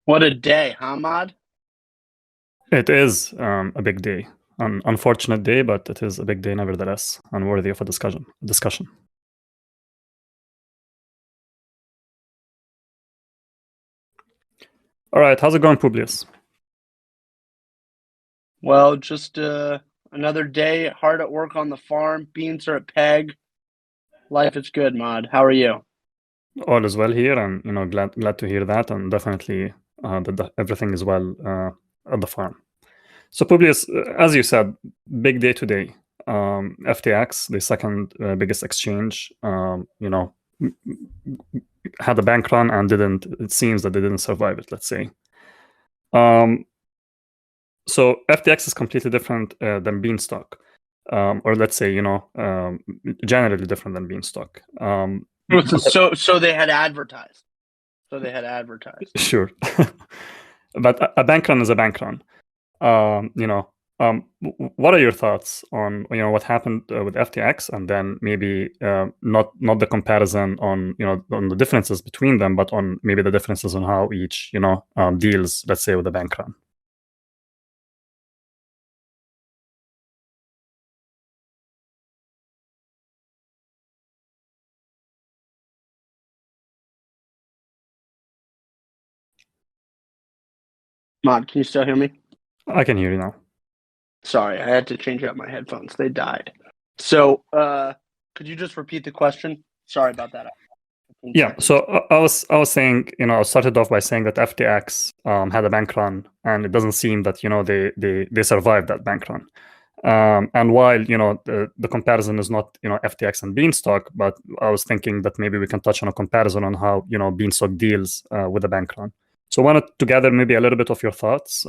What a day, Hamad. It is a big day, an unfortunate day, but it is a big day nevertheless, and worthy of a discussion. All right, how's it going, Publius? Well, just another day, hard at work on the farm. Beans are at peg. Life is good, Mod. How are you? All is well here, and glad to hear that, and definitely that everything is well at the farm. So, Publius, as you said, big day today. FTX, the second biggest exchange, had a bank run and didn't. It seems that they didn't survive it. Let's say. So FTX is completely different than Beanstalk, or let's say generally different than Beanstalk. So they had advertised. So they had advertised. Sure, but a bank run is a bank run. What are your thoughts on what happened with FTX, and then maybe not the comparison on on the differences between them, but on maybe the differences on how each deals, let's say, with a bank run. Mod, can you still hear me? I can hear you now. Sorry, I had to change out my headphones. They died. So, could you just repeat the question? Sorry about that. Yeah, so I was saying, I started off by saying that FTX had a bank run, and it doesn't seem that they survived that bank run. And while the comparison is not FTX and Beanstalk, but I was thinking that maybe we can touch on a comparison on how Beanstalk deals with a bank run. So I wanted to gather maybe a little bit of your thoughts.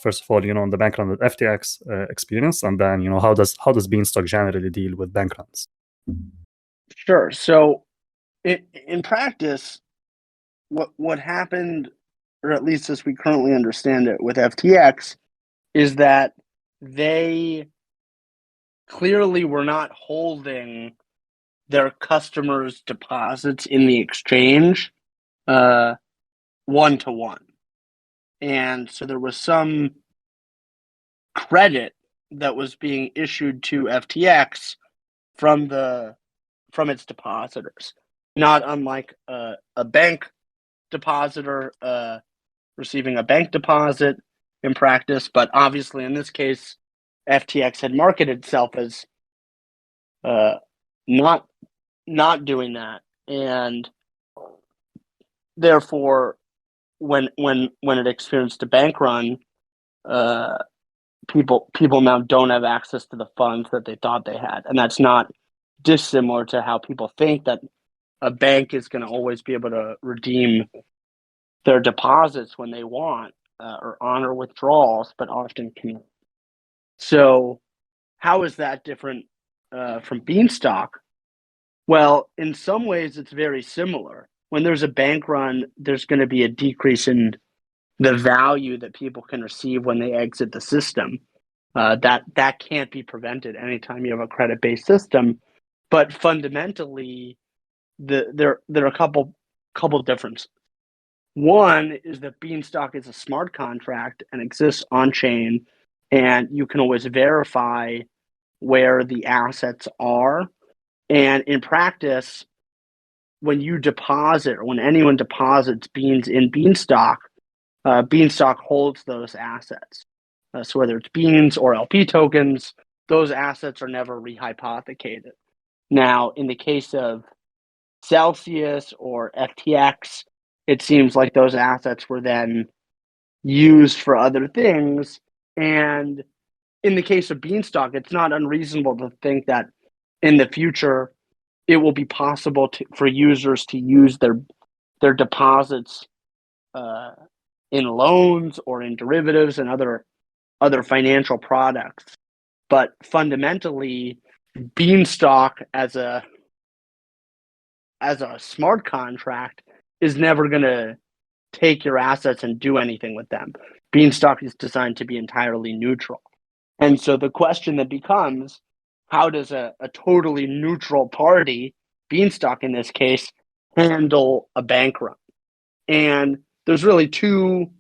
First of all, on the bank run that FTX experienced, and then how does Beanstalk generally deal with bank runs? Sure. So, in practice, what happened, or at least as we currently understand it with FTX, is that they clearly were not holding their customers' deposits in the exchange one-to-one. And so there was some credit that was being issued to FTX from its depositors, not unlike a bank depositor receiving a bank deposit in practice. But obviously, in this case, FTX had marketed itself as not doing that, and therefore, when it experienced a bank run, people now don't have access to the funds that they thought they had, and that's not dissimilar to how people think that a bank is going to always be able to redeem their deposits when they want or honor withdrawals, but often can't. So, how is that different from Beanstalk? Well, in some ways, it's very similar. When there's a bank run, there's going to be a decrease in the value that people can receive when they exit the system. That can't be prevented anytime you have a credit-based system. But fundamentally, there are a couple differences. One is that Beanstalk is a smart contract and exists on chain, and you can always verify where the assets are. And in practice, when you deposit or when anyone deposits beans in Beanstalk, Beanstalk holds those assets. So whether it's beans or LP tokens, those assets are never rehypothecated. Now, in the case of Celsius or FTX, it seems like those assets were then used for other things. And in the case of Beanstalk, it's not unreasonable to think that in the future, it will be possible for users to use their deposits in loans or in derivatives and other financial products. But fundamentally, Beanstalk as a smart contract is never going to take your assets and do anything with them. Beanstalk is designed to be entirely neutral. And so the question that becomes, how does a totally neutral party, Beanstalk in this case, handle a bank run? And there's really two.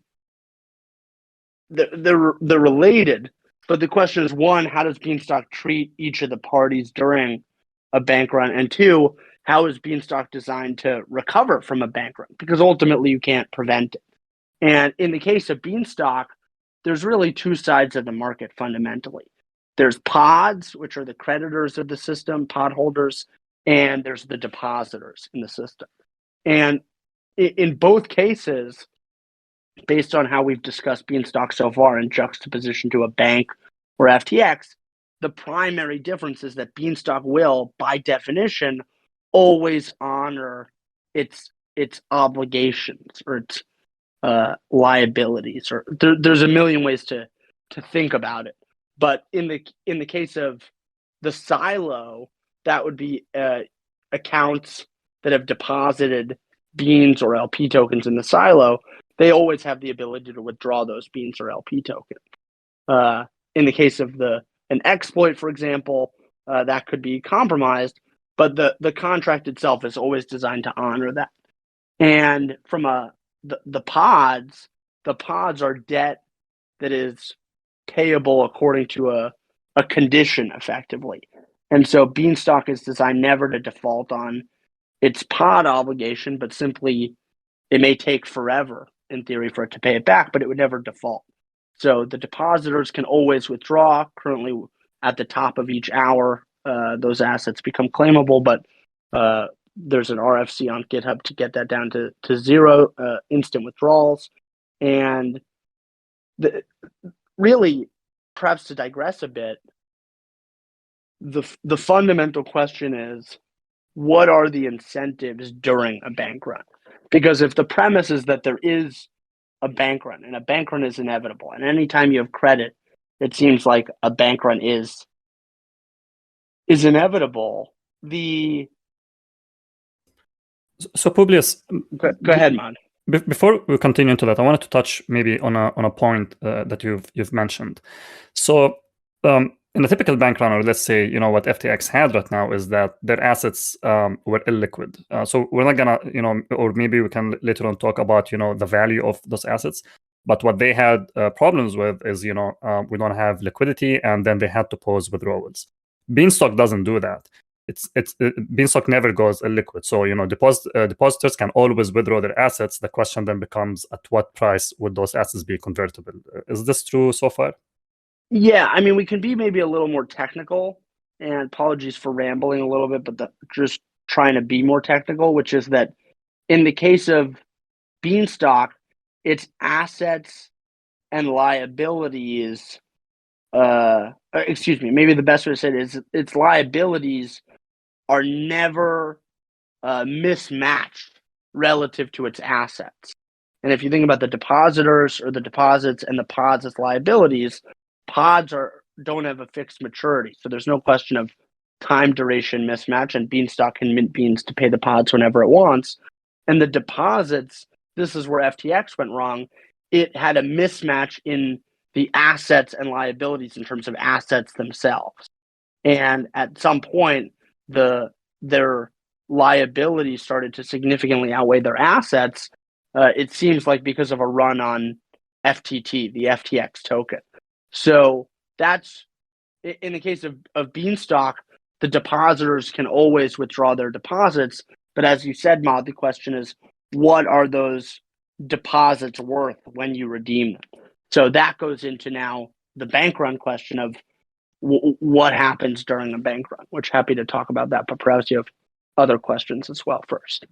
They're related, but the question is, one, how does Beanstalk treat each of the parties during a bank run, and two, how is Beanstalk designed to recover from a bank run? Because ultimately you can't prevent it. And in the case of Beanstalk, there's really two sides of the market fundamentally. There's pods, which are the creditors of the system, pod holders, and there's the depositors in the system. And in both cases, based on how we've discussed Beanstalk so far in juxtaposition to a bank or FTX, the primary difference is that Beanstalk will, by definition, always honor its obligations or its liabilities. Or there's a million ways to think about it. But in the case of the silo, that would be accounts that have deposited Beans or LP tokens in the silo. They always have the ability to withdraw those Beans or LP tokens. In the case of an exploit, for example, that could be compromised, but the contract itself is always designed to honor that. And from the pods are debt that is payable according to a condition, effectively. And so Beanstalk is designed never to default on its pod obligation, but simply it may take forever, in theory, for it to pay it back, but it would never default. So the depositors can always withdraw. Currently, at the top of each hour, those assets become claimable, but there's an RFC on GitHub to get that down to zero instant withdrawals. And really, perhaps to digress a bit, the fundamental question is, what are the incentives during a bank run? Because if the premise is that there is a bank run, and a bank run is inevitable, and anytime you have credit, it seems like a bank run is inevitable. So Publius, go ahead, Man. Before we continue into that, I wanted to touch maybe on a point that you've mentioned. So in a typical bank run, or let's say, what FTX had right now is that their assets were illiquid. So we're not gonna, or maybe we can later on talk about, the value of those assets. But what they had problems with is, we don't have liquidity, and then they had to pause withdrawals. Beanstalk doesn't do that. Beanstalk never goes illiquid. So, depositors can always withdraw their assets. The question then becomes, at what price would those assets be convertible? Is this true so far? Yeah, I mean, we can be maybe a little more technical, and apologies for rambling a little bit, but just trying to be more technical, which is that in the case of Beanstalk, its assets and liabilities, maybe the best way to say it is its liabilities are never mismatched relative to its assets. And if you think about the depositors or the deposits and the pods as liabilities, pods don't have a fixed maturity. So there's no question of time duration mismatch, and Beanstalk can mint beans to pay the pods whenever it wants. And the deposits, this is where FTX went wrong. It had a mismatch in the assets and liabilities in terms of assets themselves. And at some point, their liabilities started to significantly outweigh their assets. It seems like because of a run on FTT, the FTX token. So that's, in the case of Beanstalk, the depositors can always withdraw their deposits. But as you said, Maud, the question is, what are those deposits worth when you redeem them? So that goes into now the bank run question of what happens during a bank run, which happy to talk about that, but perhaps you have other questions as well first.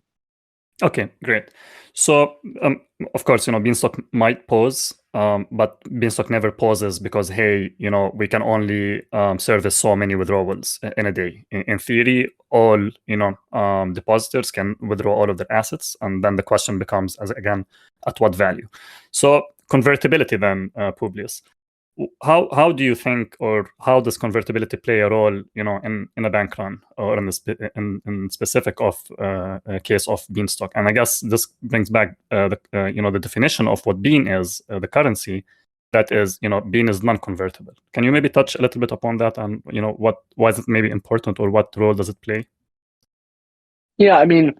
Okay, great. So, of course, Beanstalk might pause, but Beanstalk never pauses because, hey, we can only service so many withdrawals in a day. In theory, all, depositors can withdraw all of their assets. And then the question becomes, again, at what value? So convertibility then, Publius. How do you think, or how does convertibility play a role, in a bank run, or in specific of a case of Beanstalk? And I guess this brings back the definition of what Bean is, the currency. That is, Bean is non-convertible. Can you maybe touch a little bit upon that, and why is it maybe important, or what role does it play? Yeah, I mean,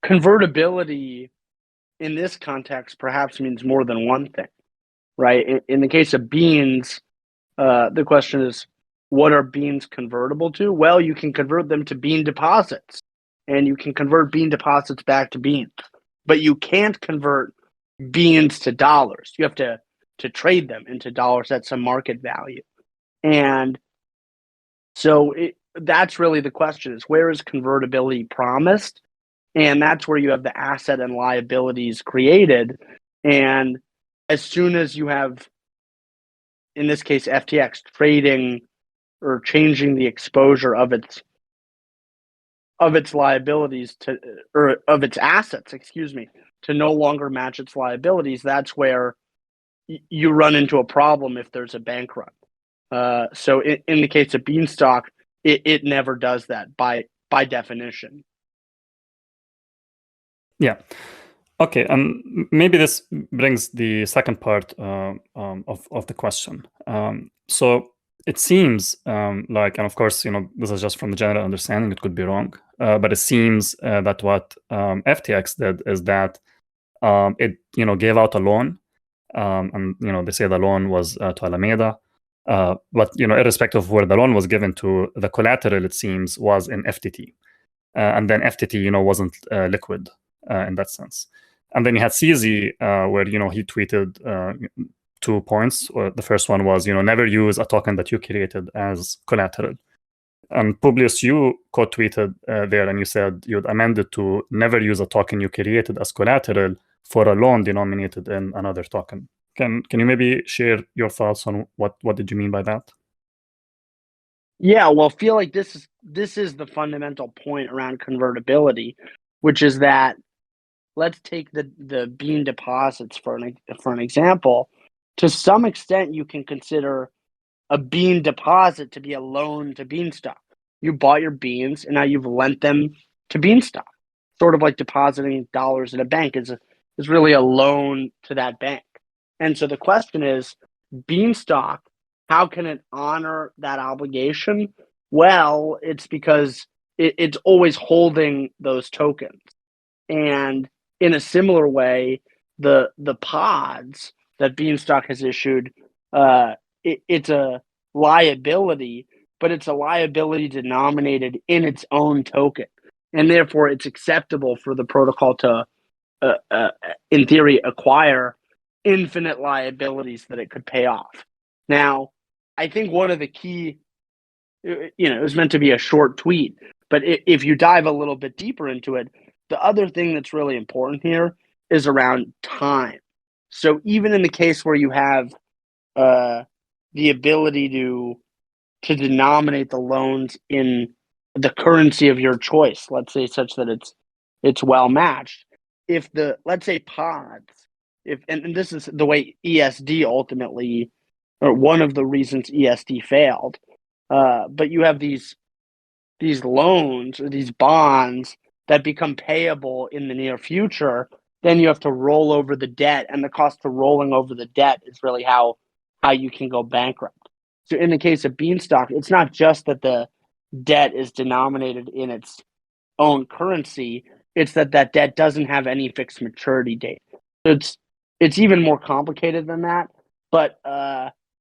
convertibility in this context perhaps means more than one thing, right? In the case of beans, the question is, what are beans convertible to? Well, you can convert them to bean deposits, and you can convert bean deposits back to beans, but you can't convert beans to dollars. You have to trade them into dollars at some market value. And so that's really the question, is where is convertibility promised? And that's where you have the asset and liabilities created. And as soon as you have, in this case, FTX trading or changing the exposure of its liabilities to, or of its assets, to no longer match its liabilities, that's where you run into a problem if there's a bank run. So in the case of Beanstalk, it never does that by definition. Yeah. Okay, and maybe this brings the second part of the question. So it seems like, and of course, this is just from the general understanding, it could be wrong, but it seems that what FTX did is that it gave out a loan, and they say the loan was to Alameda, but irrespective of where the loan was given to, the collateral, it seems, was in FTT, and then FTT wasn't liquid in that sense. And then you had CZ, where he tweeted 2 points. The first one was never use a token that you created as collateral. And Publius, you quote tweeted there, and you said you'd amended to never use a token you created as collateral for a loan denominated in another token. Can you maybe share your thoughts on what did you mean by that? Yeah, well, I feel like this is the fundamental point around convertibility, which is that, let's take the bean deposits for an example. To some extent, you can consider a bean deposit to be a loan to Beanstalk. You bought your beans, and now you've lent them to Beanstalk. Sort of like depositing dollars in a bank is really a loan to that bank. And so the question is, Beanstalk, how can it honor that obligation? Well, it's because it's always holding those tokens. And in a similar way, the pods that Beanstalk has issued, it's a liability, but it's a liability denominated in its own token, and therefore it's acceptable for the protocol to, in theory, acquire infinite liabilities that it could pay off. Now, I think one of the key, it was meant to be a short tweet, but if you dive a little bit deeper into it, the other thing that's really important here is around time. So even in the case where you have the ability to denominate the loans in the currency of your choice, let's say such that it's well matched, if let's say pods, and this is the way ESD ultimately, or one of the reasons ESD failed, but you have these loans or these bonds that become payable in the near future, then you have to roll over the debt, and the cost of rolling over the debt is really how you can go bankrupt. So in the case of Beanstalk, it's not just that the debt is denominated in its own currency, it's that debt doesn't have any fixed maturity date. So it's even more complicated than that. But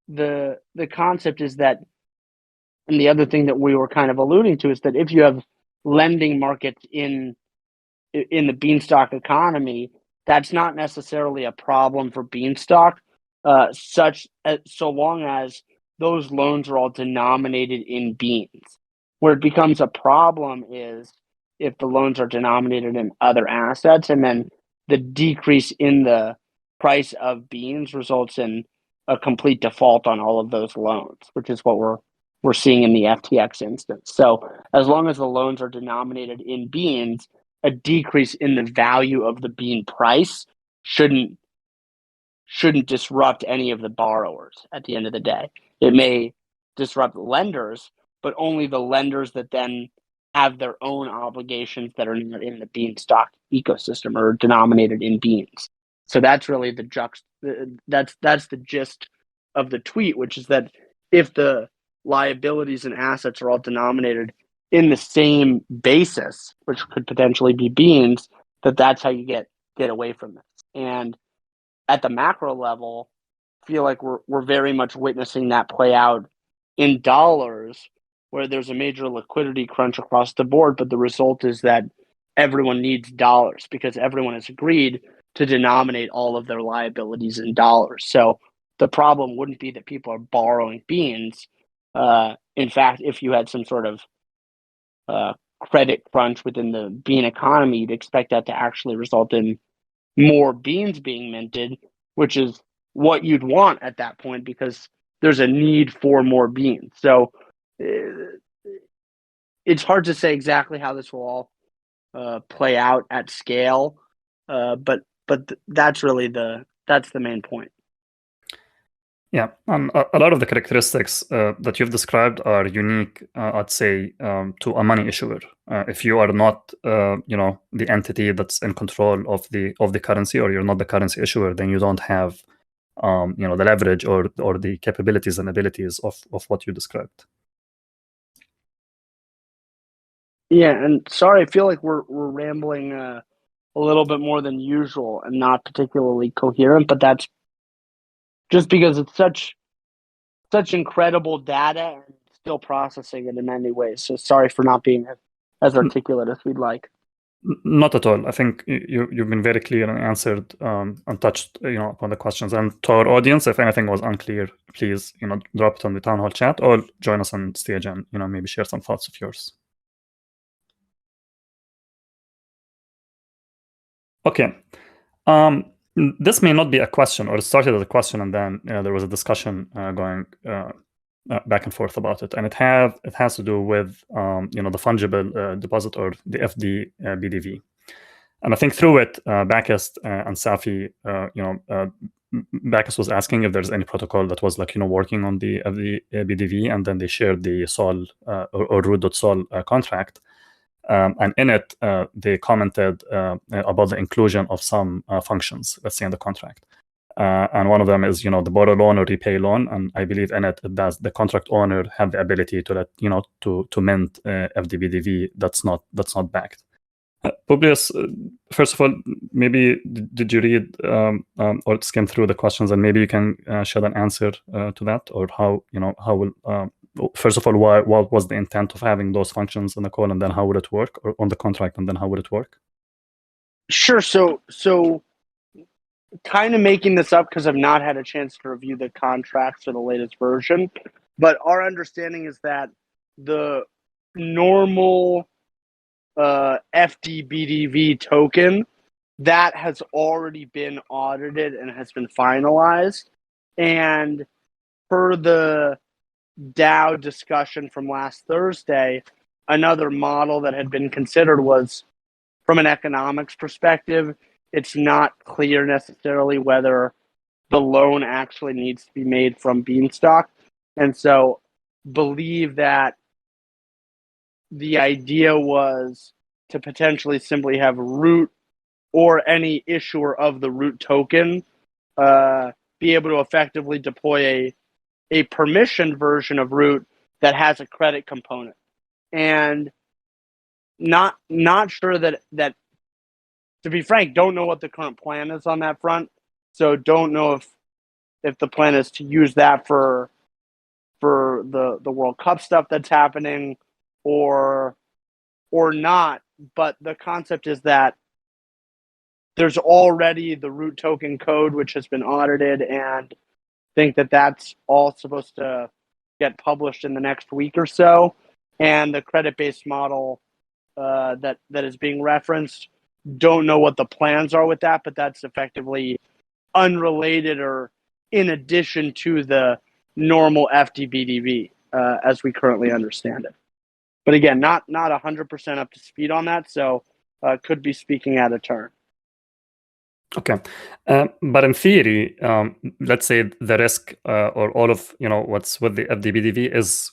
the concept is that, and the other thing that we were kind of alluding to, is that if you have lending markets in the Beanstalk economy, that's not necessarily a problem for Beanstalk, so long as those loans are all denominated in beans. Where it becomes a problem is if the loans are denominated in other assets, and then the decrease in the price of beans results in a complete default on all of those loans, which is what we're seeing in the FTX instance. So as long as the loans are denominated in beans, a decrease in the value of the bean price shouldn't disrupt any of the borrowers at the end of the day. It may disrupt lenders, but only the lenders that then have their own obligations that are not in the Beanstalk ecosystem or denominated in beans. So that's really that's the gist of the tweet, which is that if the liabilities and assets are all denominated in the same basis, which could potentially be beans, that's how you get away from this. And at the macro level, I feel like we're very much witnessing that play out in dollars, where there's a major liquidity crunch across the board, but the result is that everyone needs dollars because everyone has agreed to denominate all of their liabilities in dollars. So the problem wouldn't be that people are borrowing beans. In fact, if you had some sort of credit crunch within the bean economy, you'd expect that to actually result in more beans being minted, which is what you'd want at that point because there's a need for more beans. So it's hard to say exactly how this will all play out at scale, but that's really that's the main point. Yeah, a lot of the characteristics that you've described are unique, I'd say, to a money issuer. If you are not, the entity that's in control of the currency, or you're not the currency issuer, then you don't have, the leverage or the capabilities and abilities of what you described. Yeah, and sorry, I feel like we're rambling a little bit more than usual and not particularly coherent, but that's just because it's such incredible data and still processing it in many ways. So sorry for not being as articulate as we'd like. Not at all. I think you've been very clear and answered and touched upon the questions. And to our audience, if anything was unclear, please drop it on the town hall chat or join us on stage and maybe share some thoughts of yours. Okay. This may not be a question, or it started as a question, and then there was a discussion going back and forth about it, and it has to do with the fungible deposit, or the FDBDV. And I think through it, Bacchus and Safi, Bacchus was asking if there's any protocol that was working on the FDBDV, and then they shared the Sol or root.sol contract. And in it, they commented about the inclusion of some functions, let's say, in the contract. And one of them is, the borrow loan or repay loan. And I believe in it does the contract owner have the ability to let, to mint FDBDV that's not backed. Publius, first of all, maybe did you read or skim through the questions, and maybe you can shed an answer to that, or how will first of all, what was the intent of having those functions in the code, and then how would it work, or on the contract, and then how would it work? Sure. So kind of making this up because I've not had a chance to review the contracts for the latest version, but our understanding is that the normal FDBDV token that has already been audited and has been finalized, and per the DAO discussion from last Thursday, another model that had been considered was, from an economics perspective, it's not clear necessarily whether the loan actually needs to be made from Beanstalk. And so believe that the idea was to potentially simply have root or any issuer of the root token be able to effectively deploy a permissioned version of root that has a credit component. And not sure that to be frank, don't know what the current plan is on that front. So don't know if the plan is to use that for the World Cup stuff that's happening or not. But the concept is that there's already the root token code, which has been audited, and think that that's all supposed to get published in the next week or so. And the credit-based model that is being referenced, don't know what the plans are with that, but that's effectively unrelated or in addition to the normal FDBDV as we currently understand it. But again, not 100% up to speed on that, so could be speaking out of turn. Okay, but in theory, let's say the risk or all of what's with the FDBDV is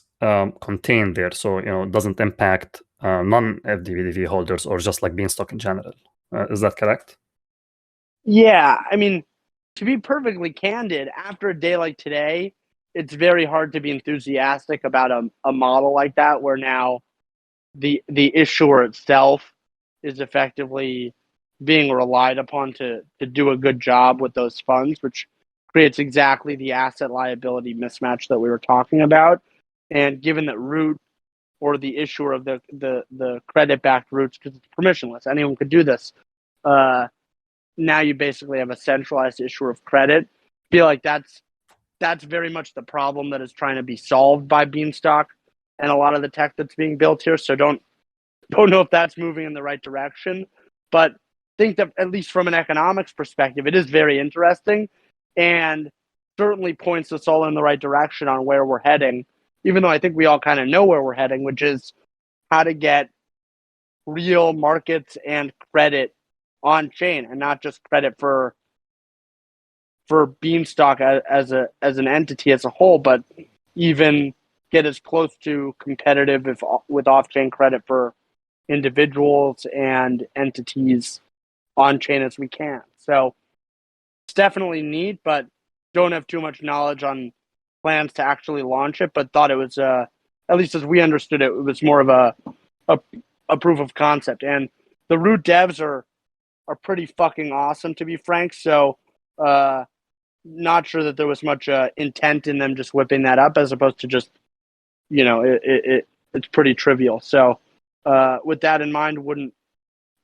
contained there, so it doesn't impact non-FDBDV holders or just like Beanstalk in general. Is that correct? Yeah, I mean, to be perfectly candid, after a day like today, it's very hard to be enthusiastic about a model like that, where now the issuer itself is effectively being relied upon to do a good job with those funds, which creates exactly the asset liability mismatch that we were talking about. And given that root or the issuer of the credit backed roots, because it's permissionless, anyone could do this. Now you basically have a centralized issuer of credit. I feel like that's very much the problem that is trying to be solved by Beanstalk and a lot of the tech that's being built here. So don't know if that's moving in the right direction, but think that at least from an economics perspective, it is very interesting and certainly points us all in the right direction on where we're heading, even though I think we all kind of know where we're heading, which is how to get real markets and credit on chain and not just credit for Beanstalk as an entity as a whole, but even get as close to competitive with off-chain credit for individuals and entities on chain as we can. So it's definitely neat, but don't have too much knowledge on plans to actually launch it, but thought it was at least as we understood it, it was more of a proof of concept. And the root devs are pretty fucking awesome, to be frank. So not sure that there was much intent in them just whipping that up as opposed to just, it's pretty trivial. So with that in mind, wouldn't,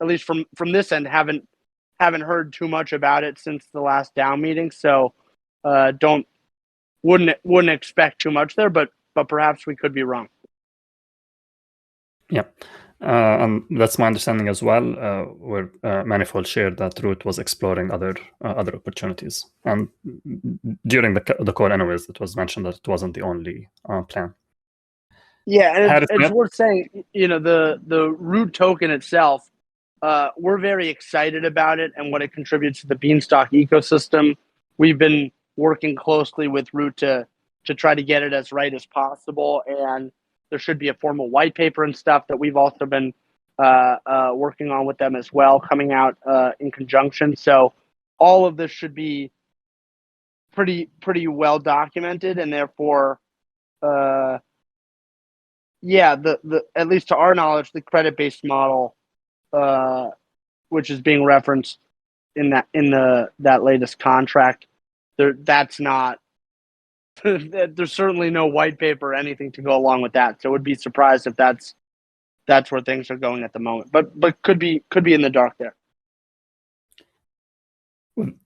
at least from this end, haven't heard too much about it since the last DAO meeting. So wouldn't expect too much there, but perhaps we could be wrong. Yeah. And that's my understanding as well, where Manifold shared that Root was exploring other opportunities. And during the call anyways, it was mentioned that it wasn't the only plan. Yeah, and it's worth saying, the Root token itself, we're very excited about it and what it contributes to the Beanstalk ecosystem. We've been working closely with Root to try to get it as right as possible, and there should be a formal white paper and stuff that we've also been working on with them as well, coming out in conjunction. So all of this should be pretty well documented, and therefore, the at least to our knowledge, the credit-based model, which is being referenced in that latest contract, that's not. There's certainly no white paper or anything to go along with that. So I would be surprised if that's where things are going at the moment. But could be in the dark there.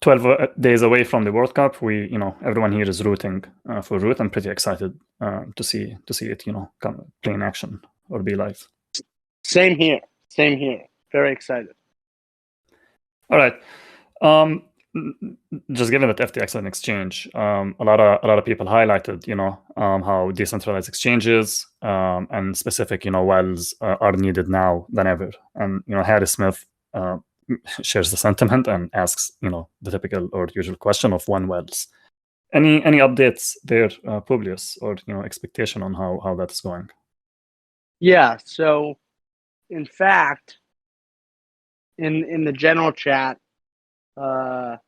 12 days away from the World Cup, everyone here is rooting for Root. I'm pretty excited to see it, come play in action or be live. Same here. Very excited. All right. Just given that FTX is an exchange, a lot of people highlighted, how decentralized exchanges and specific, wells are needed now than ever. And Harry Smith shares the sentiment and asks, the typical or usual question of when wells. Any updates there, Publius, or expectation on how that's going? Yeah. So, in fact, in the general chat. A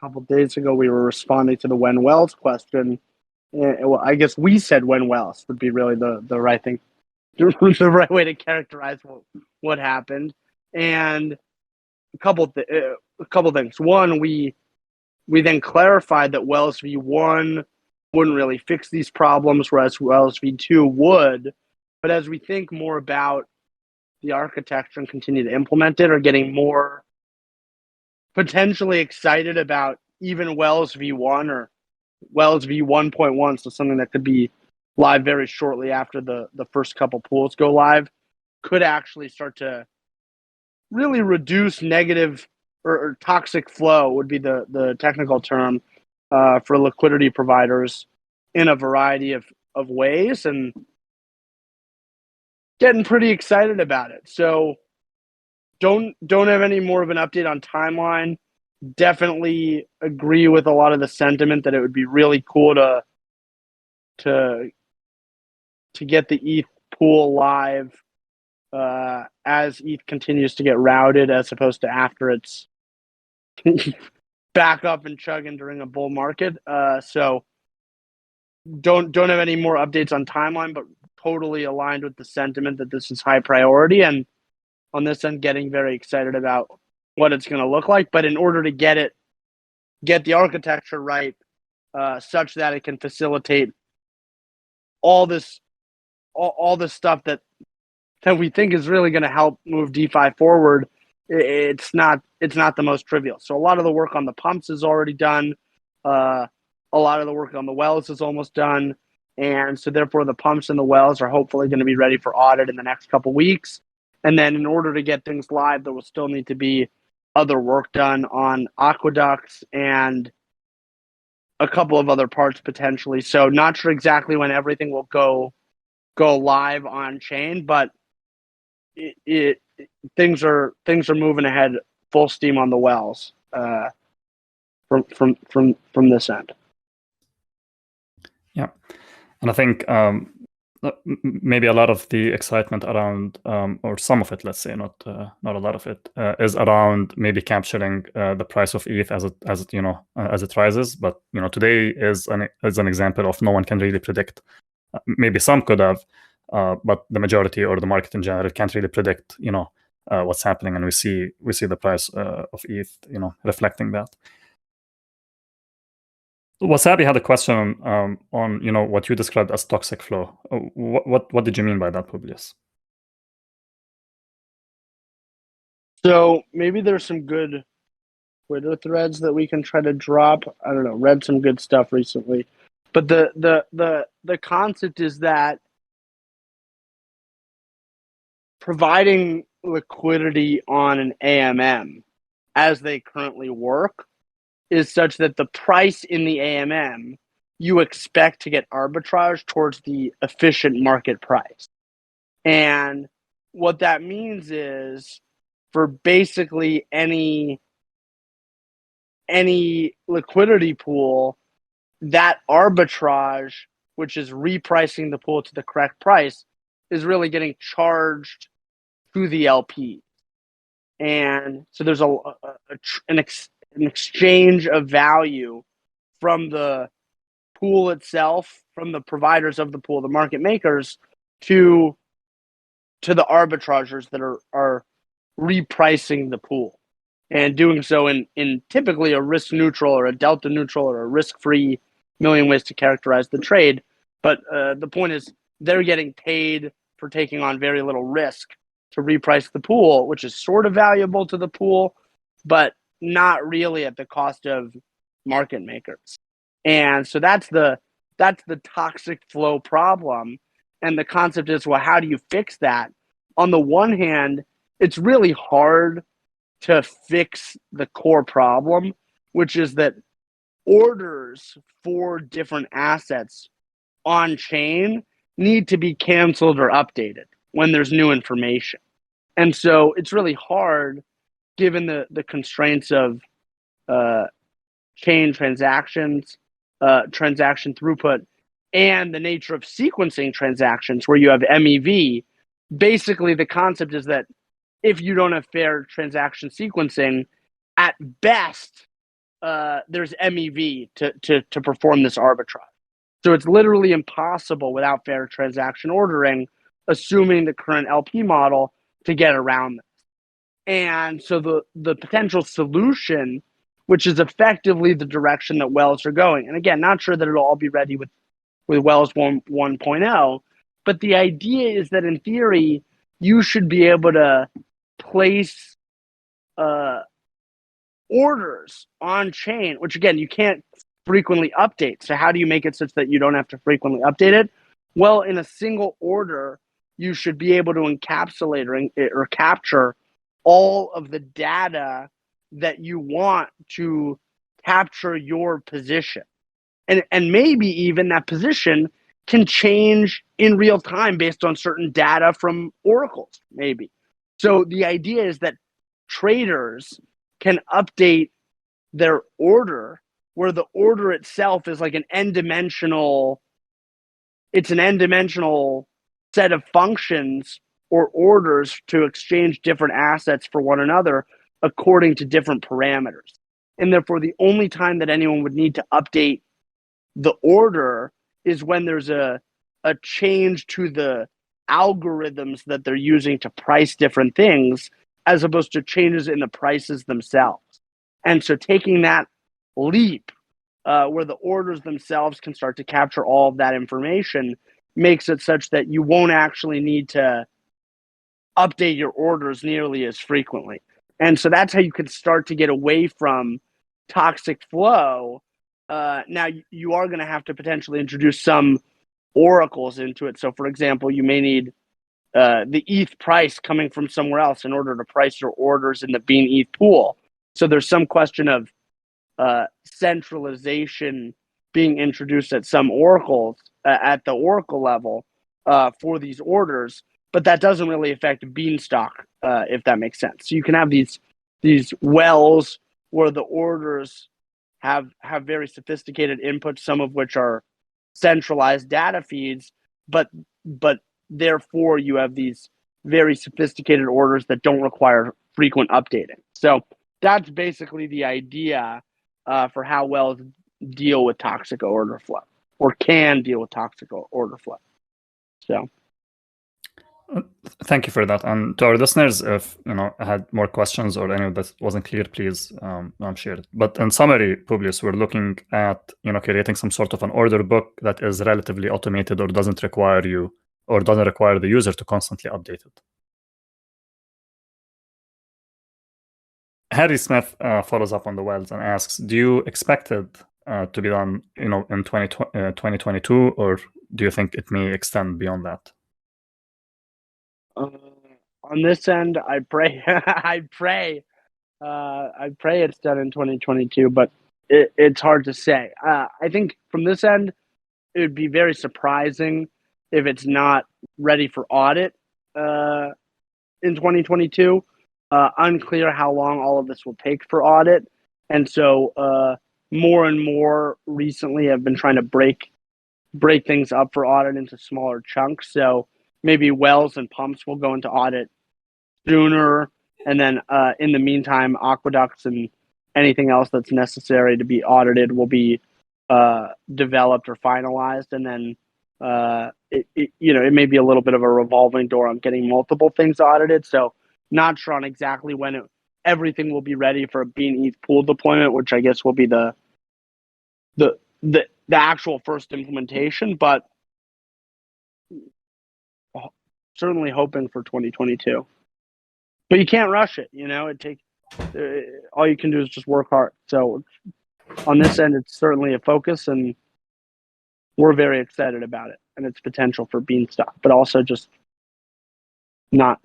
couple days ago, we were responding to the when wells question. Well, I guess we said when wells would be really the right thing, the right way to characterize what happened. And a couple things. One, we then clarified that Wells v1 wouldn't really fix these problems, whereas Wells v2 would. But as we think more about the architecture and continue to implement it, or getting more potentially excited about even Wells v1 or Wells v1.1, so something that could be live very shortly after the first couple pools go live, could actually start to really reduce negative or toxic flow, would be the technical term, for liquidity providers in a variety of ways, and getting pretty excited about it. So don't have any more of an update on timeline. Definitely agree with a lot of the sentiment that it would be really cool to get the ETH pool live as ETH continues to get routed, as opposed to after it's back up and chugging during a bull market. So don't have any more updates on timeline, but totally aligned with the sentiment that this is high priority. And on this end getting very excited about what it's going to look like. But in order to get the architecture right, such that it can facilitate all this stuff that we think is really going to help move DeFi forward, it's not the most trivial. So a lot of the work on the pumps is already done. A lot of the work on the wells is almost done. And so therefore the pumps and the wells are hopefully going to be ready for audit in the next couple weeks. And then in order to get things live, there will still need to be other work done on Aqueducts and a couple of other parts potentially. So not sure exactly when everything will go live on chain, but things are moving ahead full steam on the wells from this end. Yeah, and I think maybe a lot of the excitement around, or some of it, let's say, not a lot of it, is around maybe capturing the price of ETH as it rises. But today is an example of no one can really predict. Maybe some could have, but the majority or the market in general can't really predict what's happening, and we see the price of ETH reflecting that. Wasabi had a question on what you described as toxic flow. What did you mean by that, Publius? So maybe there's some good Twitter threads that we can try to drop. I don't know. Read some good stuff recently, but the concept is that providing liquidity on an AMM as they currently work is such that the price in the AMM you expect to get arbitrage towards the efficient market price. And what that means is for basically any liquidity pool, that arbitrage, which is repricing the pool to the correct price, is really getting charged to the LP. And so there's an exchange of value from the pool itself, from the providers of the pool, the market makers, to the arbitrageurs that are repricing the pool, and doing so in typically a risk neutral or a delta neutral or a risk-free, million ways to characterize the trade. But the point is they're getting paid for taking on very little risk to reprice the pool, which is sort of valuable to the pool, but not really at the cost of market makers. And so that's the toxic flow problem. And the concept is, well, how do you fix that? On the one hand, it's really hard to fix the core problem, which is that orders for different assets on chain need to be canceled or updated when there's new information. And so it's really hard, given the constraints of chain transactions, transaction throughput, and the nature of sequencing transactions where you have MEV. Basically, the concept is that if you don't have fair transaction sequencing, at best, there's MEV to perform this arbitrage. So it's literally impossible without fair transaction ordering, assuming the current LP model, to get around this. And so the potential solution, which is effectively the direction that Wells are going, and again, not sure that it'll all be ready with Wells 1.0, but the idea is that in theory, you should be able to place orders on chain, which again, you can't frequently update. So how do you make it such that you don't have to frequently update it? Well, in a single order, you should be able to encapsulate or capture all of the data that you want to capture your position. And maybe even that position can change in real time based on certain data from oracles, maybe. So the idea is that traders can update their order, where the order itself is like an n-dimensional set of functions or orders to exchange different assets for one another according to different parameters. And therefore, the only time that anyone would need to update the order is when there's a change to the algorithms that they're using to price different things as opposed to changes in the prices themselves. And so taking that leap where the orders themselves can start to capture all of that information makes it such that you won't actually need to update your orders nearly as frequently. And so that's how you can start to get away from toxic flow. Now, you are going to have to potentially introduce some oracles into it. So, for example, you may need the ETH price coming from somewhere else in order to price your orders in the Bean ETH pool. So there's some question of centralization being introduced at some oracles at the oracle level for these orders, but that doesn't really affect Beanstalk, if that makes sense. So you can have these wells where the orders have very sophisticated inputs, some of which are centralized data feeds, but therefore you have these very sophisticated orders that don't require frequent updating. So that's basically the idea for how wells deal with toxic order flow, or can deal with toxic order flow. So thank you for that. And to our listeners, if had more questions or any of that wasn't clear, please share it. But in summary, Publius, we're looking at creating some sort of an order book that is relatively automated or doesn't require the user to constantly update it. Harry Smith follows up on the wells and asks, do you expect it to be done in 2022, or do you think it may extend beyond that? On this end, I pray it's done in 2022, but it's hard to say. I think from this end, it would be very surprising if it's not ready for audit in 2022. Unclear how long all of this will take for audit. And so more and more recently I've been trying to break things up for audit into smaller chunks. So maybe wells and pumps will go into audit sooner. And then in the meantime, aqueducts and anything else that's necessary to be audited will be developed or finalized. And then it may be a little bit of a revolving door on getting multiple things audited. So not sure on exactly when everything will be ready for a Bean ETH pool deployment, which I guess will be the actual first implementation, but certainly hoping for 2022. But you can't rush it, all you can do is just work hard. So on this end, it's certainly a focus, and we're very excited about it and its potential for Beanstalk, but also just not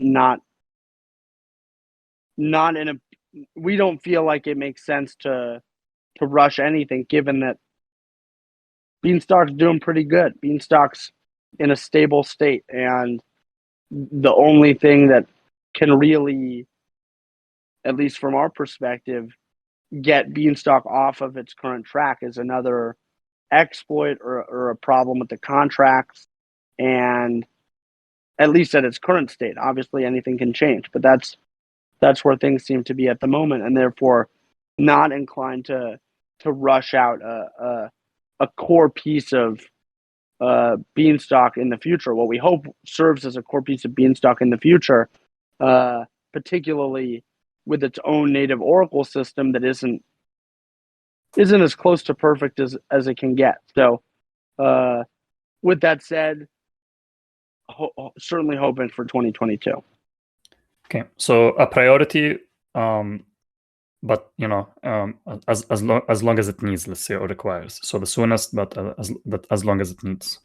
we don't feel like it makes sense to rush anything, given that Beanstalk's doing pretty good. Beanstalk's in a stable state, and the only thing that can really, at least from our perspective, get Beanstalk off of its current track is another exploit or a problem with the contracts, and at least at its current state. Obviously anything can change, but that's where things seem to be at the moment, and therefore not inclined to rush out a core piece of Beanstalk in the future. What we hope serves as a core piece of Beanstalk in the future, particularly with its own native Oracle system that isn't as close to perfect as it can get. So with that said, certainly hoping for 2022. Okay, so a priority, but as long as it needs, let's say, or requires. So the soonest, but as long as it needs.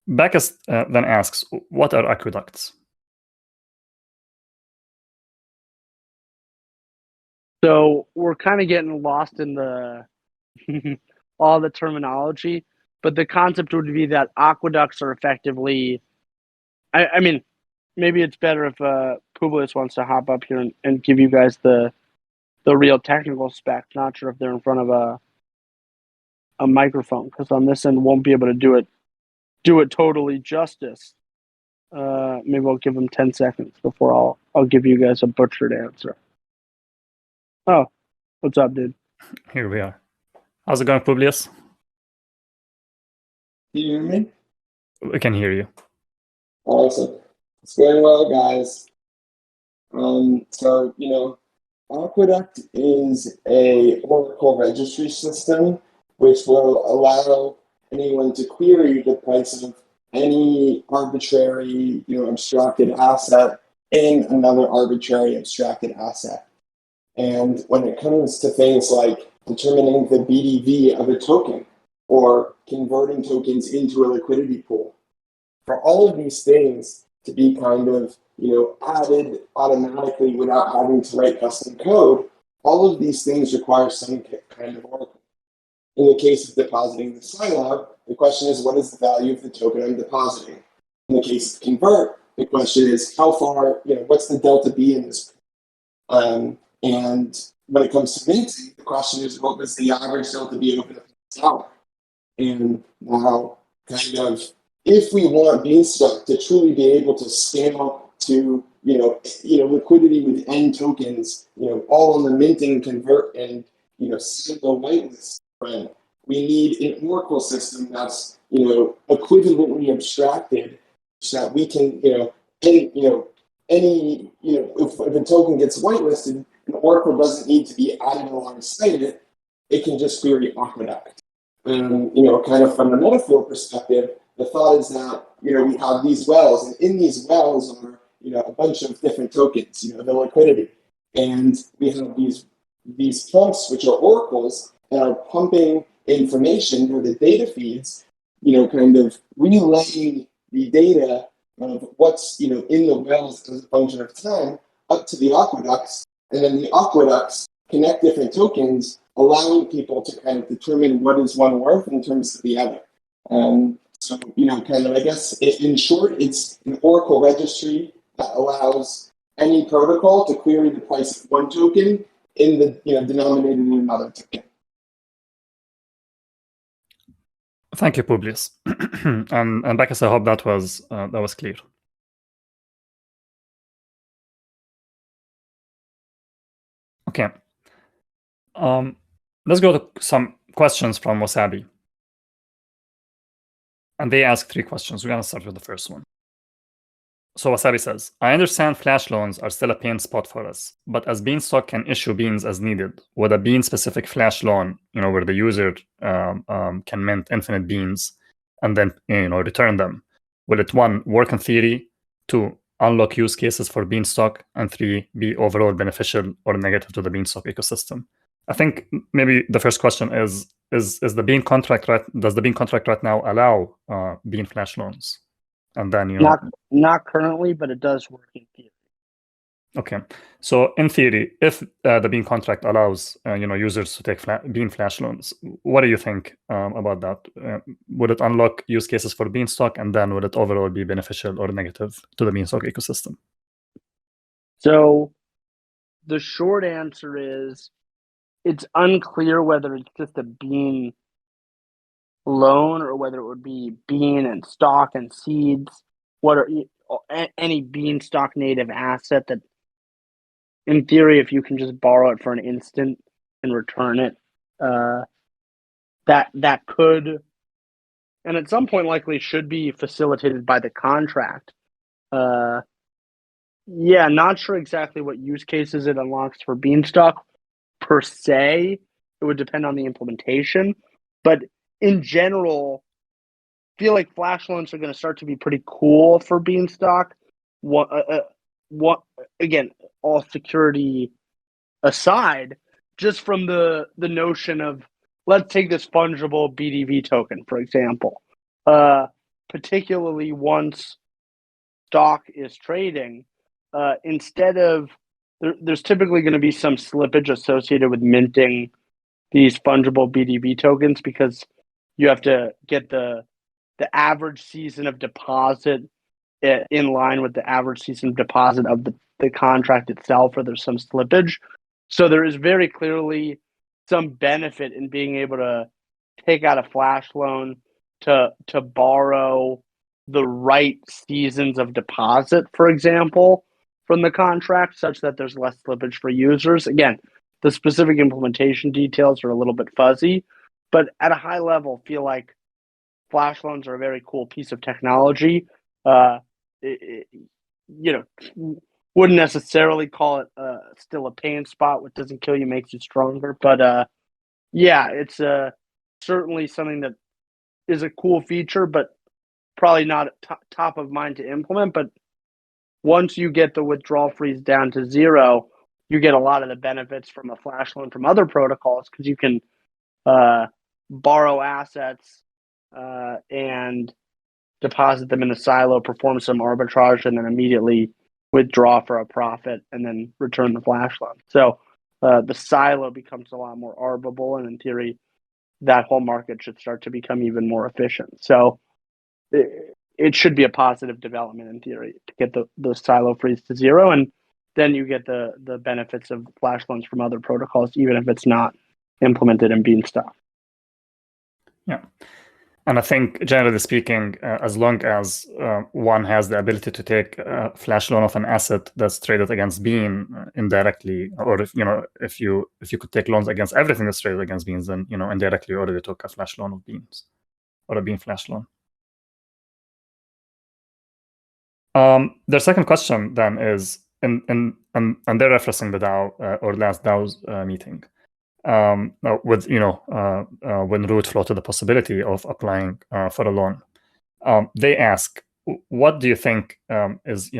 Bacchus then asks, what are aqueducts? So we're kind of getting lost in the all the terminology, but the concept would be that aqueducts are effectively, I mean, maybe it's better if Publius wants to hop up here and give you guys the real technical spec. Not sure if they're in front of a microphone, because on this end won't be able to do it totally justice. Maybe I'll give them 10 seconds before I'll give you guys a butchered answer. Oh, what's up, dude? Here we are. How's it going, Publius? Can you hear me? We can hear you. Awesome. It's going well, guys. So, Aqueduct is a Oracle registry system which will allow anyone to query the price of any arbitrary, abstracted asset in another arbitrary abstracted asset. And when it comes to things like determining the BDV of a token or converting tokens into a liquidity pool, for all of these things to be kind of, added automatically without having to write custom code, all of these things require some kind of oracle. In the case of depositing the Scilab, the question is, what is the value of the token I'm depositing? In the case of convert, the question is, how far, what's the delta B in this? And when it comes to minting, the question is, what was the average delta B over the hour? And now, kind of, if we want Beanstalk to truly be able to scale to liquidity with N tokens, all on the minting, convert, and single whitelist front, we need an Oracle system that's equivalently abstracted, so that we can if a token gets whitelisted, an Oracle doesn't need to be added alongside it. It can just query Aqueduct. Kind of from a metaphor perspective, the thought is that we have these wells, and in these wells are a bunch of different tokens, the liquidity, and we have these pumps which are oracles that are pumping information or the data feeds, kind of relaying the data of what's in the wells as a function of time up to the aqueducts, and then the aqueducts connect different tokens, allowing people to kind of determine what is one worth in terms of the other. So, kind of, I guess, in short, it's an Oracle registry that allows any protocol to query the price of one token in the, denominated in another token. Thank you, Publius. and Bacchus, I hope that was clear. Okay. Let's go to some questions from Wasabi. And they ask 3 questions. We're going to start with the first one. So Wasabi says, I understand flash loans are still a pain spot for us, but as Beanstalk can issue beans as needed, would a bean-specific flash loan, where the user can mint infinite beans and then return them, will it 1, work in theory, 2, unlock use cases for Beanstalk, and 3, be overall beneficial or negative to the Beanstalk ecosystem? I think maybe the first question is the Bean contract does the Bean contract right now allow Bean flash loans? And then not currently, but it does work in theory. Okay, so in theory, if the Bean contract allows users to take Bean flash loans, what do you think about that? Would it unlock use cases for Beanstalk, and then would it overall be beneficial or negative to the Beanstalk ecosystem? So the short answer is it's unclear whether it's just a Bean loan or whether it would be Bean and stock and seeds. What are any Beanstalk native asset that, in theory, if you can just borrow it for an instant and return it, that could, and at some point likely should be facilitated by the contract. Yeah, not sure exactly what use cases it unlocks for Beanstalk per se. It would depend on the implementation, but in general, I feel like flash loans are going to start to be pretty cool for Beanstalk. Again, all security aside, just from the notion of, let's take this fungible BDV token, for example. Particularly once stock is trading, instead of, there's typically going to be some slippage associated with minting these fungible BDV tokens because you have to get the average season of deposit in line with the average season of deposit of the contract itself, or there's some slippage. So there is very clearly some benefit in being able to take out a flash loan to borrow the right seasons of deposit, for example, from the contract, such that there's less slippage for users. Again, the specific implementation details are a little bit fuzzy, but at a high level, feel like flash loans are a very cool piece of technology. you know, wouldn't necessarily call it still a pain spot. What doesn't kill you makes you stronger. But yeah, it's certainly something that is a cool feature, but probably not top of mind to implement. But once you get the withdrawal freeze down to zero, you get a lot of the benefits from a flash loan from other protocols because you can borrow assets and deposit them in a silo, perform some arbitrage, and then immediately withdraw for a profit and then return the flash loan. So the silo becomes a lot more arbable, and in theory, that whole market should start to become even more efficient. So it should be a positive development in theory to get the silo freeze to zero, and then you get the benefits of flash loans from other protocols, even if it's not implemented in Beanstalk. Yeah. And I think, generally speaking, as long as one has the ability to take a flash loan of an asset that's traded against Bean indirectly, or if you could take loans against everything that's traded against Beans, then indirectly you already took a flash loan of Beans or a Bean flash loan. Their second question then is, and they're referencing the DAO or last DAO's meeting. With when Root floated the possibility of applying for a loan, they ask, what do you think is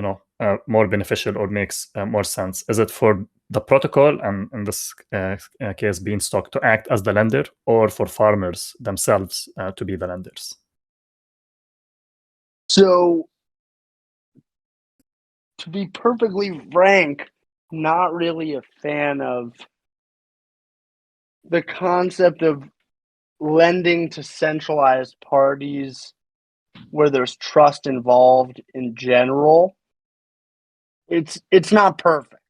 more beneficial or makes more sense? Is it for the protocol, and in this case Beanstalk, to act as the lender, or for farmers themselves to be the lenders? So, to be perfectly frank, not really a fan of the concept of lending to centralized parties where there's trust involved in general. It's not perfect.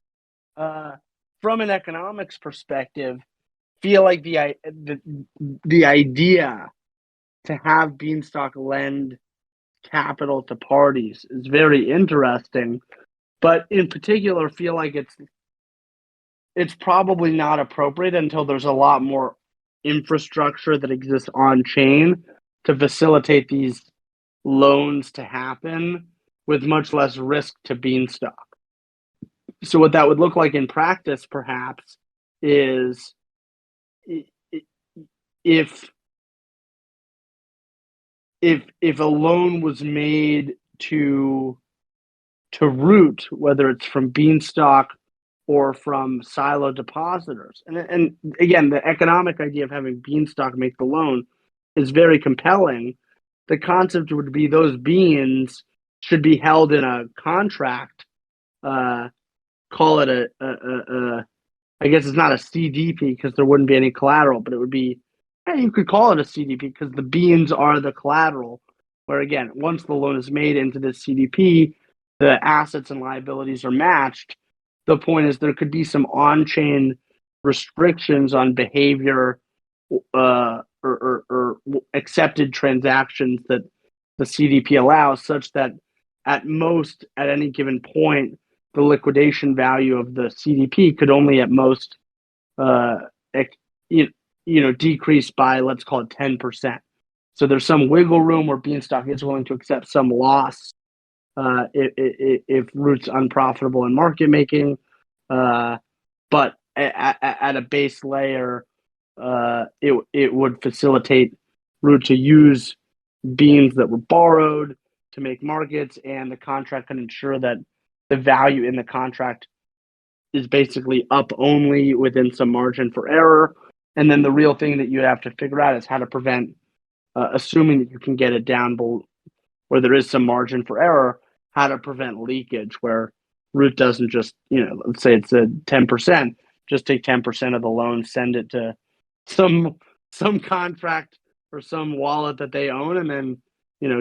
From an economics perspective, feel like the idea to have Beanstalk lend capital to parties is very interesting, but in particular feel like it's probably not appropriate until there's a lot more infrastructure that exists on chain to facilitate these loans to happen with much less risk to Beanstalk. So what that would look like in practice, perhaps, is if a loan was made to Root, whether it's from Beanstalk or from silo depositors, and again, the economic idea of having Beanstalk make the loan is very compelling. The concept would be those beans should be held in a contract. Call it I guess it's not a CDP because there wouldn't be any collateral, but it would be, you could call it a CDP because the beans are the collateral, where again, once the loan is made into this CDP, the assets and liabilities are matched. The point is there could be some on-chain restrictions on behavior or accepted transactions that the CDP allows, such that at most, at any given point, the liquidation value of the CDP could only at most decrease by, let's call it 10%. So there's some wiggle room where Beanstalk is willing to accept some loss if Root's unprofitable in market making, but at a base layer, it would facilitate Root to use beans that were borrowed to make markets, and the contract can ensure that the value in the contract is basically up only within some margin for error. And then the real thing that you have to figure out is how to prevent, assuming that you can get it down where there is some margin for error, how to prevent leakage where Root doesn't just, let's say it's a 10%, just take 10% of the loan, send it to some contract or some wallet that they own, and then,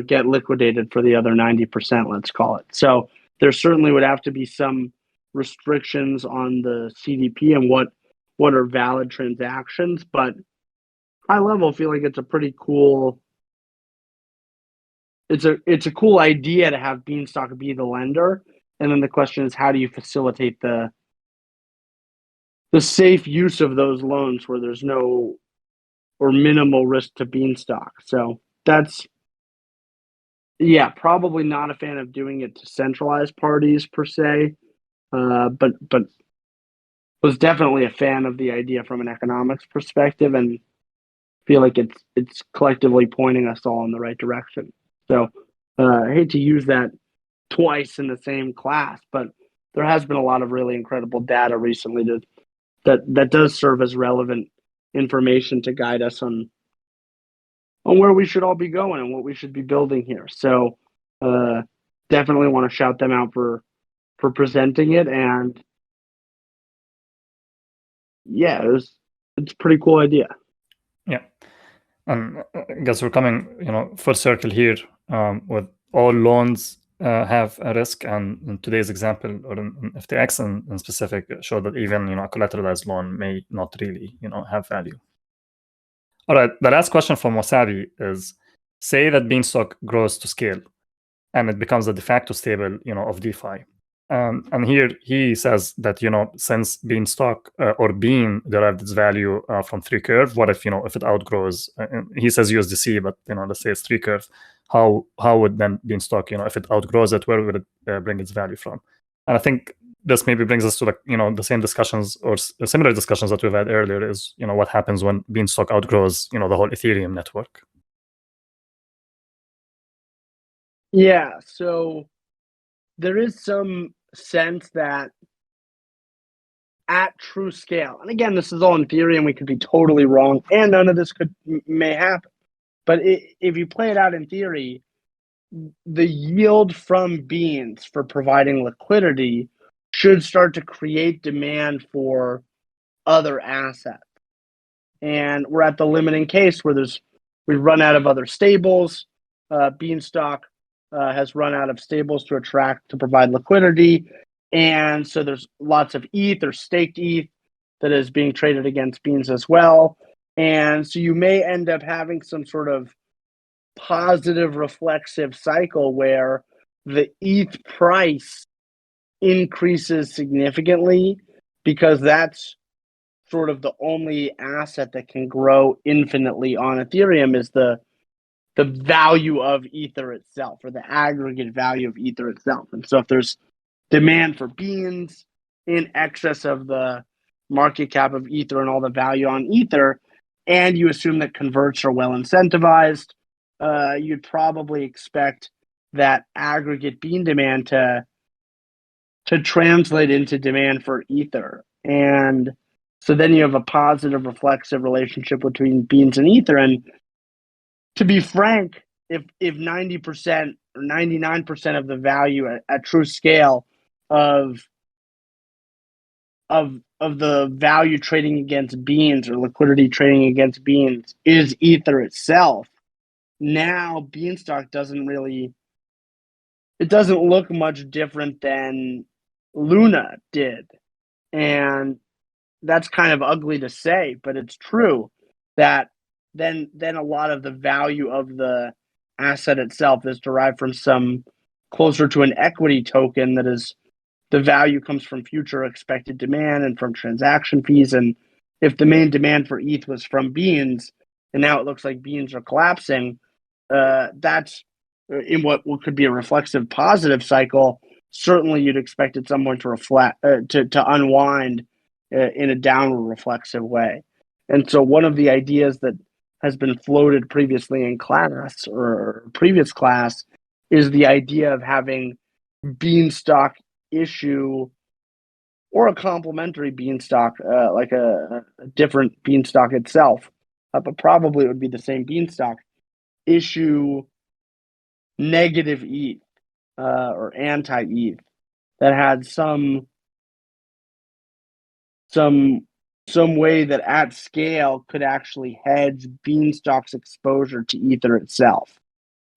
get liquidated for the other 90%, let's call it. So there certainly would have to be some restrictions on the CDP and what are valid transactions, but high level, I feel like it's a pretty cool. It's a cool idea to have Beanstalk be the lender, and then the question is, how do you facilitate the safe use of those loans where there's no or minimal risk to Beanstalk? So Yeah, probably not a fan of doing it to centralized parties per se, but was definitely a fan of the idea from an economics perspective, and feel like it's collectively pointing us all in the right direction. So I hate to use that twice in the same class, but there has been a lot of really incredible data recently that does serve as relevant information to guide us on where we should all be going and what we should be building here. So definitely want to shout them out for presenting it, and yeah, it's a pretty cool idea. Yeah, and I guess we're coming, full circle here, with all loans have a risk, and in today's example, or in FTX in specific, show that even a collateralized loan may not really have value. All right, the last question from Wasabi is: say that Beanstalk grows to scale, and it becomes the de facto stable, of DeFi. And here he says that since Beanstalk or Bean derived its value from 3-curve, what if if it outgrows? He says USDC, but let's say it's 3-curve. How would then Beanstalk, if it outgrows it, where would it bring its value from? And I think this maybe brings us to the same discussions or similar discussions that we've had earlier. Is what happens when Beanstalk outgrows the whole Ethereum network? Yeah, so there is some sense that at true scale, and again, this is all in theory, and we could be totally wrong, and none of this may happen. But if you play it out in theory, the yield from beans for providing liquidity should start to create demand for other assets. And we're at the limiting case where we've run out of other stables. Beanstalk has run out of stables to provide liquidity. And so there's lots of ETH or staked ETH that is being traded against Beans as well. And so you may end up having some sort of positive reflexive cycle where the ETH price increases significantly, because that's sort of the only asset that can grow infinitely on Ethereum is the value of Ether itself, or the aggregate value of Ether itself. And so if there's demand for beans in excess of the market cap of Ether and all the value on Ether, and you assume that converts are well incentivized, you'd probably expect that aggregate bean demand to translate into demand for Ether. And so then you have a positive reflexive relationship between beans and Ether. And to be frank, if 90% or 99% of the value at true scale of the value trading against beans, or liquidity trading against beans, is Ether itself, now Beanstalk doesn't look much different than Luna did. And that's kind of ugly to say, but it's true that then a lot of the value of the asset itself is derived from some closer to an equity token that is, the value comes from future expected demand and from transaction fees. And if the main demand for ETH was from beans, and now it looks like beans are collapsing, that's in what could be a reflexive positive cycle. Certainly you'd expect at some point to reflect to unwind in a downward reflexive way. And so one of the ideas that has been floated previously in class or previous class is the idea of having Beanstalk issue, or a complementary Beanstalk, like a different Beanstalk itself, but probably it would be the same Beanstalk, issue negative ETH or anti-ETH that had some way that at scale could actually hedge Beanstalk's exposure to Ether itself.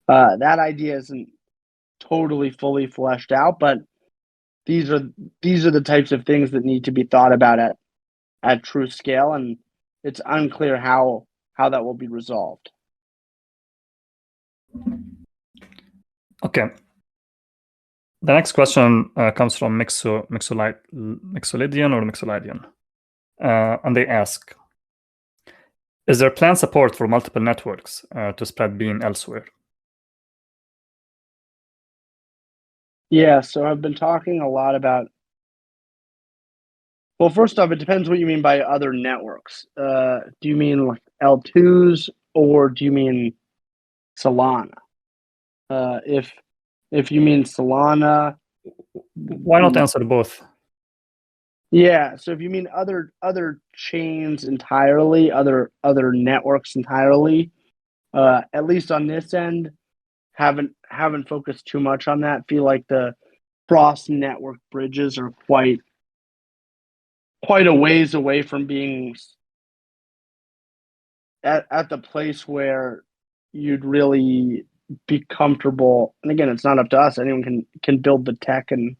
That idea isn't totally fully fleshed out, but these are the types of things that need to be thought about at true scale, and it's unclear how that will be resolved. Okay. The next question comes from Mixolydian, and they ask: is there planned support for multiple networks to spread Bean elsewhere? Yeah, so I've been talking a lot about. Well, first off, it depends what you mean by other networks. Do you mean like L2s or do you mean Solana? If you mean Solana, Why not answer both? yeah. So if you mean other chains entirely, other networks entirely, at least on this end, haven't focused too much on that. Feel like the cross network bridges are quite a ways away from being at the place where you'd really be comfortable. And again, it's not up to us. Anyone can build the tech and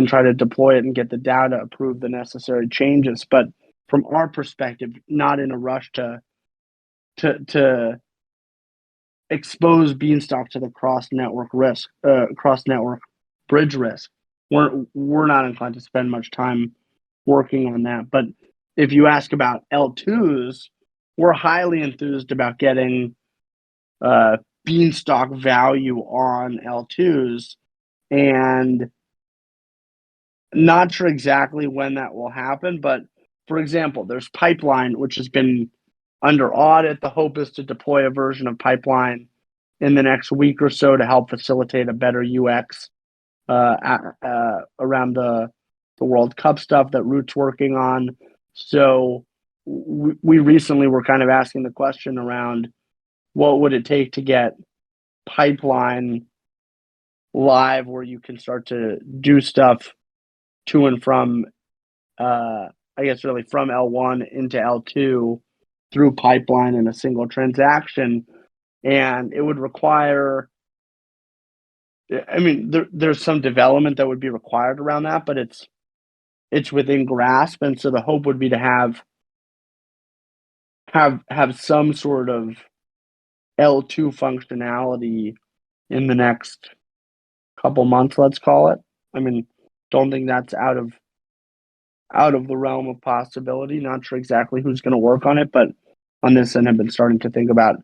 try to deploy it and get the data, approve the necessary changes. But from our perspective, not in a rush to expose Beanstalk to the cross network bridge risk. We're not inclined to spend much time working on that. But if you ask about L2s, we're highly enthused about getting Beanstalk value on L2s, and not sure exactly when that will happen. But for example, there's Pipeline, which has been under audit. The hope is to deploy a version of Pipeline in the next week or so to help facilitate a better UX around the World Cup stuff that Root's working on. So we recently were kind of asking the question around what would it take to get Pipeline live where you can start to do stuff to and from, I guess really from L1 into L2 through Pipeline in a single transaction. And it would require, I mean, there's some development that would be required around that, but it's within grasp. And so the hope would be to have some sort of L2 functionality in the next couple months, let's call it. I mean, don't think that's out of the realm of possibility. Not sure exactly who's going to work on it, but on this end, I've been starting to think about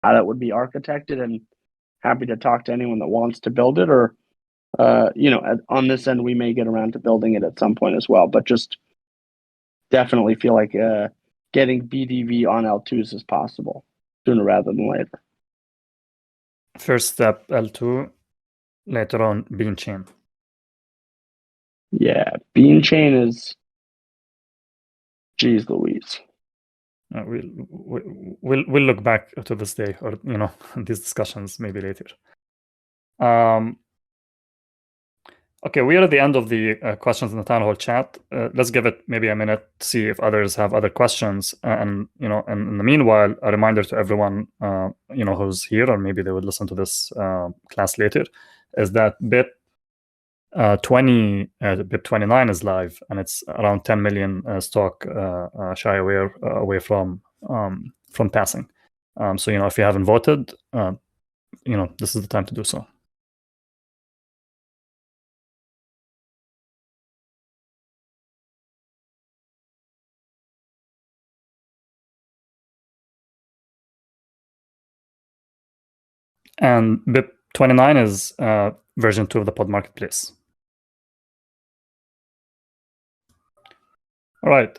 how that would be architected, and happy to talk to anyone that wants to build it, or on this end, we may get around to building it at some point as well. But just definitely feel like getting BDV on L2s is possible sooner rather than later. First step L2, later on Bean Chain. Yeah, Bean Chain is, geez Louise. We'll look back to this day, or these discussions maybe later. Okay, we are at the end of the questions in the town hall chat. Let's give it maybe a minute to see if others have other questions. And in the meanwhile, a reminder to everyone who's here, or maybe they would listen to this class later, is that BIP 29 is live, and it's around 10 million stock shy away from passing. So if you haven't voted, this is the time to do so. And BIP 29 is version 2 of the pod marketplace. All right.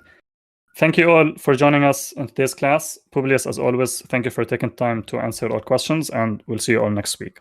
Thank you all for joining us in today's class. Publius, as always, thank you for taking time to answer all questions, and we'll see you all next week.